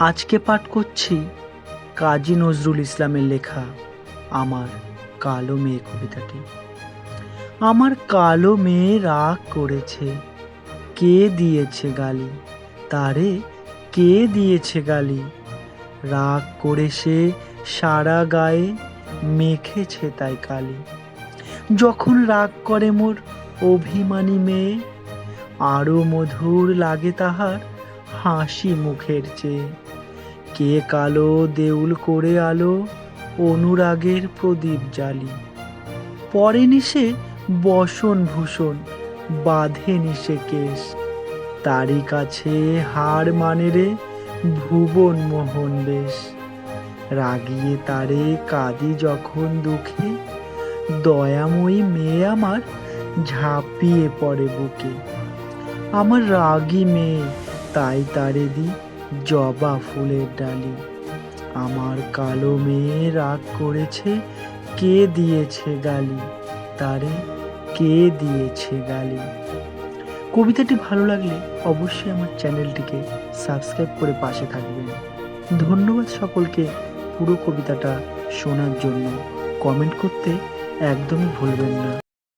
আজকে পাঠ করছি কাজী নজরুল ইসলামের লেখা আমার কালো মেয়ে কবিতাটি। আমার কালো মেয়ে রাগ করেছে, কে দিয়েছে গালি? তারে কে দিয়েছে গালি? রাগ করে সে সারা গায়ে মেখেছে তাই কালি। যখন রাগ করে মোর অভিমানী মেয়ে, আরো মধুর লাগে তাহার হাসি মুখের চেয়ে। কে কালো দেউল করে আলো অনুরাগের প্রদীপ জ্বালি। পরেনি সে বসন ভূষণ, বাঁধেনি সে কেশ, তারই কাছে হার মানে রে ভুবন মোহন বেশ। রাগিয়ে তারে কাঁদি যখন দুঃখে, দয়াময়ী মেয়ে আমার ঝাঁপিয়ে পড়ে বুকে। আমার রাগী মেয়ে, তাই তারে দি জবা ফুলের ডালি। আমার কালো মেয়ে রাগ করেছে, কে দিয়েছে গালি? তারে কে দিয়েছে গালি? কবিতাটি ভালো লাগলে অবশ্যই আমার চ্যানেলটিকে সাবস্ক্রাইব করে পাশে থাকবেন। ধন্যবাদ সকলকে পুরো কবিতাটা শোনার জন্য। কমেন্ট করতে একদমই ভুলবেন না।